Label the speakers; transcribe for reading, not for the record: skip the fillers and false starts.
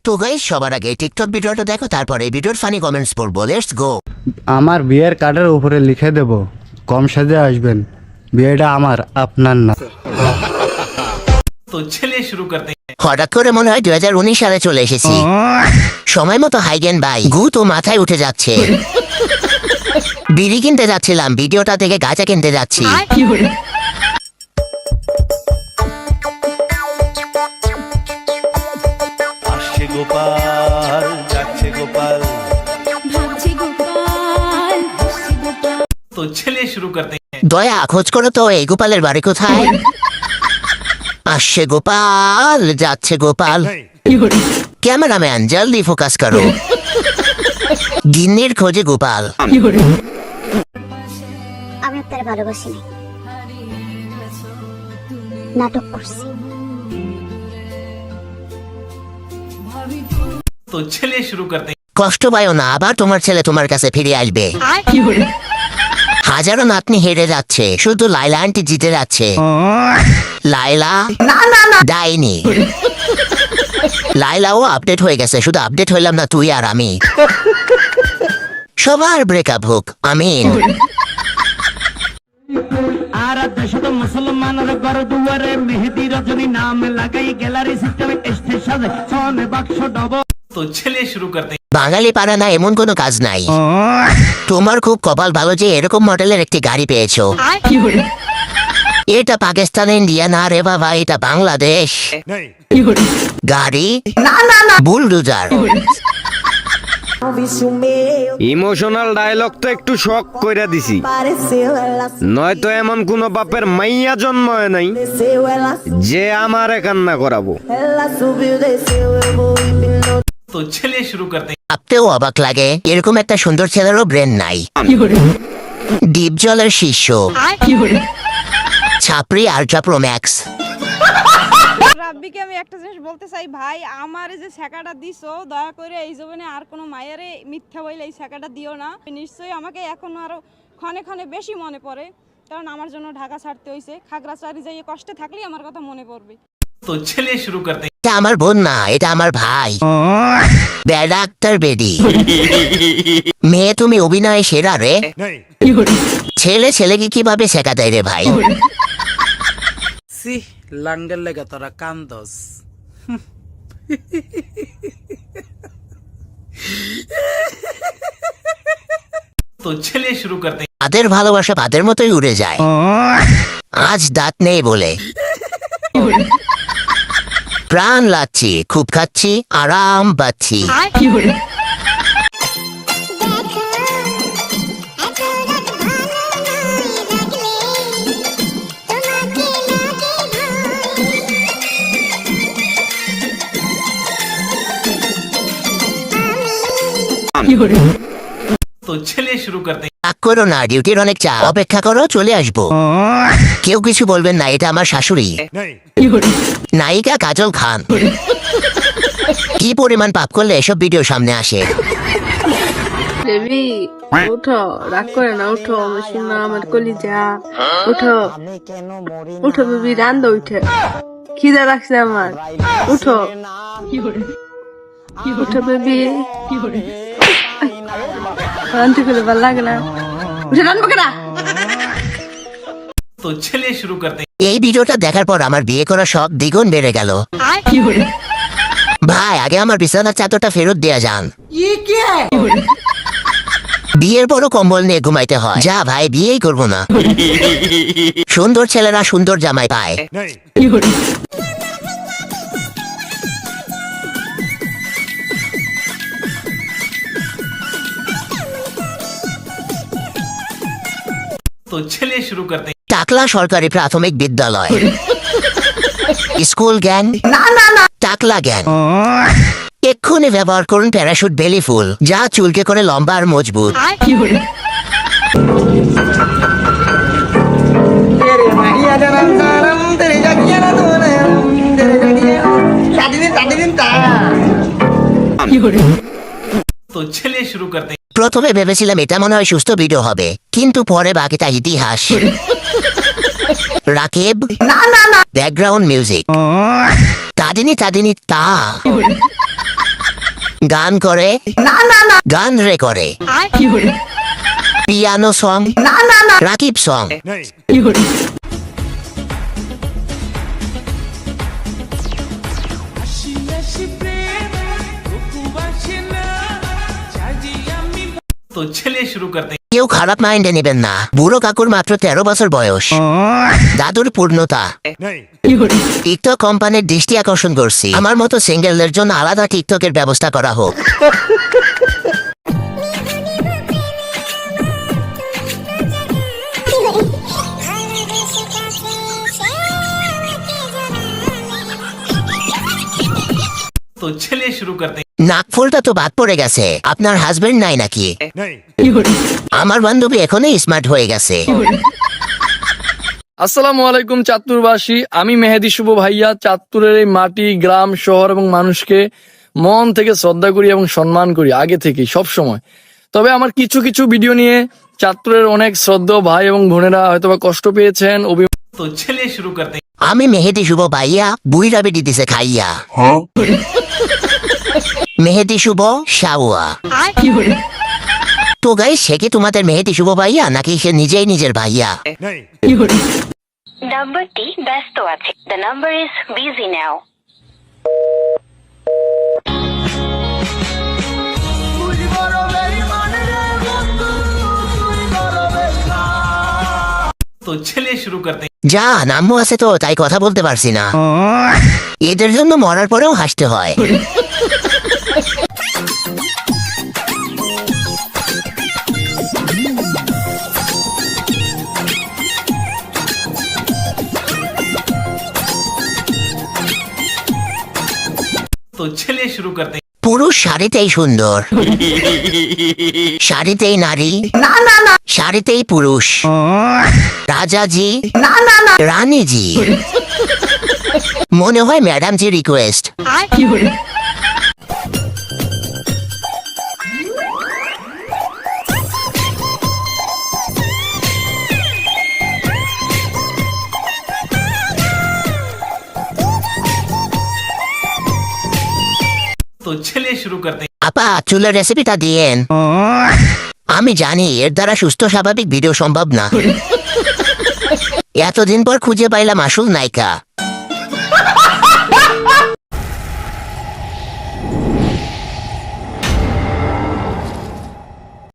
Speaker 1: তো গাইস সবার আগে টিকটক ভিডিওটা দেখো, তারপরে এই ভিডিওর ফানি কমেন্টস পড়বো। Let's go.
Speaker 2: আমার বিয়ের কার্ডের উপরে লিখে দেব, কম সাজে আসবেন, বিয়েটা আমার, আপনার না।
Speaker 3: तो चलिए शुरू करते हैं।
Speaker 1: হঠাৎ করে মনে হয় 2019 সালে চলে এসেছি। সময় মতো হাইগেন ভাই, গু তো মাথায় উঠে যাচ্ছে। বিড়ি কিনতে যাচ্ছিলাম, ভিডিওটা থেকে গাঁজা কিনতে যাচ্ছি।
Speaker 4: আসছে গোপাল যাচ্ছে গোপাল
Speaker 5: ভাবছে গোপাল হাসছে গোপাল।
Speaker 3: तो चलिए शुरू करते हैं।
Speaker 1: দয়া খোঁজ করো তো এই গোপালের বাড়ি কোথায়। আসছে গোপাল যাচ্ছে গোপাল। ক্যামেরাম্যান জলদি ফোকাস করো। গিন্নির খোঁজে গোপাল।
Speaker 6: আমি আপনার ভালোবাসি নাই, নাটক করছি।
Speaker 3: तो चलिए शुरू करते हैं।
Speaker 1: কষ্ট পাইও না, আবার তোমার ছেলে তোমার কাছে ফিরে আসবে। হাজারো নাতনি হেরে যাচ্ছে, শুধু লাইলা আন্টি জিতে যাচ্ছে। লাইলা ডাইনি। লাইলাও আপডেট হয়ে গেছে, শুধু আপডেট হইলাম না তুই আর আমি। সবার ব্রেকআপ হোক, আমিন।
Speaker 7: আর দেশত মুসলমানের ঘর দুয়ারে মেহেদি রজনী নাম লাগাই গ্যালারি সিস্টেমে স্টেজ সাজে সোনে বাক্স ডব।
Speaker 3: तो चलिए शुरू करते हैं।
Speaker 1: বাঙালি পাড়া না এমন কোনো কাজ নাই। তোমার খুব কপাল ভালো যে এরকম মডেলের একটি গাড়ি পেয়েছো। এটা পাকিস্তান ইন্ডিয়া না রে বাবা, এটা বাংলাদেশ। গাড়ি বুলডোজার।
Speaker 8: ইমোশনাল ডায়লগ তো একটু শক কইরা দিছি, নয়তো এমন কোন বাপের মাইয়া জন্ম হয় নাই যে আমারে কান্না করাবো।
Speaker 3: तो चलिए शुरू करते हैं।
Speaker 1: ভাবতেও অবাক লাগে, এরকম একটা সুন্দর ছেলেরও ব্রেন নাই। ডিপ জলের শিষ্য ছাপরি আলট্রা প্রো ম্যাক্স।
Speaker 9: রাব্বিকে আমি একটা জিনিস বলতে চাই, ভাই আমার এই যে ছেকাটা দিছো, দয়া করে এই জীবনে আর কোনো মায়েরে মিথ্যা বইলে এই ছেকাটা দিও না। নিশ্চয়ই আমাকে এখন আরো ক্ষণে ক্ষণে বেশি মনে পড়ে, কারণ আমার জন্য ঢাকা ছাড়তে হয়েছে। খাগড়াছড়ি যাইয়ে কষ্টে থাকলেই আমার কথা মনে পড়বে।
Speaker 3: तो चलिए शुरू करते हैं।
Speaker 1: এটা আমার বোন না, এটা আমার ভাই। ডাক্তার বেডি। মেয়ে তুমি অভিনয়ে সেরা রে। ছেলে ছেলেকে কিভাবে শেখা দেয় রে ভাই।
Speaker 7: সি লাঙ্গের লেগে তোরা কান্দস।
Speaker 3: तो चलिए शुरू करते हैं।
Speaker 1: তাদের ভালোবাসা তাদের মতোই উড়ে যায়। আজ দাঁত নেই বলে প্রাণ লাচ্ছি, খুব খাচ্ছি, আরাম পাচ্ছি।
Speaker 3: तो चलिए शुरू करते हैं।
Speaker 1: রাগ করো না, ডিউটির অনেক চাপ, অপেক্ষা করো, চলে আসবো। কেউ কিছু বলবেন না, এটা আমার শাশুড়ি নায়িকা কাজল খান। কি পরিমাণ পাপ করলে এসব ভিডিও সামনে আসে।
Speaker 9: বেবি উঠো, রাগ করে না, উঠো আমার সোনা, আমার কলিজা, উঠো উঠো বেবি, রান্দো উঠে, খিদা লাগছে আমার, উঠো উঠো বেবি। রান্তি করে ভালো লাগে না, উঠে রান্না কেনা।
Speaker 3: तो चलिए शुरू करते हैं।
Speaker 1: এই ভিডিওটা দেখার পর আমার বিয়ে করা শখ দ্বিগুণ বেড়ে গেল। ভাই আগে আমার বিছানার চাদরটা ফেরত দেয়া যান। বিয়ের পরও কম্বল নিয়ে ঘুমাইতে হয়। যা ভাই, বিয়েই করবো না। সুন্দর ছেলেরা সুন্দর জামাই পায়।
Speaker 3: तो चलिए शुरू करते हैं।
Speaker 1: টাকলা সরকারি প্রাথমিক বিদ্যালয়। স্কুল জ্ঞান টাকলা জ্ঞান। এক্ষুনি ব্যবহার করুন প্যারাশুট বেলি ফুল, যা চুলকে করে লম্বা আর মজবুত।
Speaker 3: तो चलिए शुरू करते हैं।
Speaker 1: প্রথমে ভেবেছিলাম এটা মনে হয় সুস্থ ভিডিও হবে, কিন্তু পরে বাকিটা ইতিহাস। Rakib background music. তাদিনী তাদিনী তা গান করে গান রে করে পিয়ানো সং রাকিব সং
Speaker 3: तो चलिए शुरू करते हैं।
Speaker 1: কেউ খারাপ মাইন্ডে নেবেন না, বুড়ো কাকুর মাত্র 13 বছর বয়স, দাদুর পূর্ণতা। টিকটক কোম্পানির দৃষ্টি আকর্ষণ করছি, আমার মতো সিঙ্গেলদের জন্য আলাদা টিকটকের ব্যবস্থা করা হোক।
Speaker 3: तो चलिए शुरू करते हैं।
Speaker 1: নাকফুলটা তো বাদ পড়ে গেছে, আপনার হাজবেন্ড নাই নাকি? আমার বান্ধবী এখনই স্মার্ট হয়ে গেছে।
Speaker 10: আসসালামু আলাইকুম চাঁদপুরবাসী, আমি মেহেদি শুভ ভাইয়া চাঁদপুরের এই মাটি, গ্রাম, শহর এবং মানুষকে মন থেকে শ্রদ্ধা করি এবং সম্মান করি আগে থেকেই সব সময়। তবে আমার কিছু কিছু ভিডিও নিয়ে চাঁদপুরের অনেক শ্রদ্ধেয় ভাই এবং বোনেরা হয়তোবা কষ্ট পেয়েছেন।
Speaker 3: तो चलिए शुरू करते हैं।
Speaker 1: আমি মেহেদি শুভ ভাইয়া, বুইরা বেটি দিছে খাইয়া। মেহেদি শুভ শাওয়া। তো গাইস, সে কি তোমাদের মেহেদি শুভ ভাইয়া নাকি সে নিজেই নিজের ভাইয়া?
Speaker 6: নাম্বারটি ব্যস্ত আছে। The number is busy now.
Speaker 3: तो चलिए शुरू करते हैं।
Speaker 1: যা নামও আছে তো, তাই কথা বলতে পারছি না। এদের জন্য মরার পরেও হাসতে হয়।
Speaker 3: तो चलिए शुरू करते हैं।
Speaker 1: পুরুষ শাড়িতেই সুন্দর, শাড়িতেই নারী, শাড়িতেই পুরুষ, রাজাজি, রানীজি। মনে হয় ম্যাডামজি রিকোয়েস্ট।
Speaker 3: तो चलिए शुरू करते हैं।
Speaker 1: আপা, চুলের রেসিপিটা দিয়েন। আমি জানি এর দ্বারা সুস্থ স্বাভাবিক ভিডিও সম্ভব না। এতদিন পর খুঁজে পাইলাম আসল নায়িকা।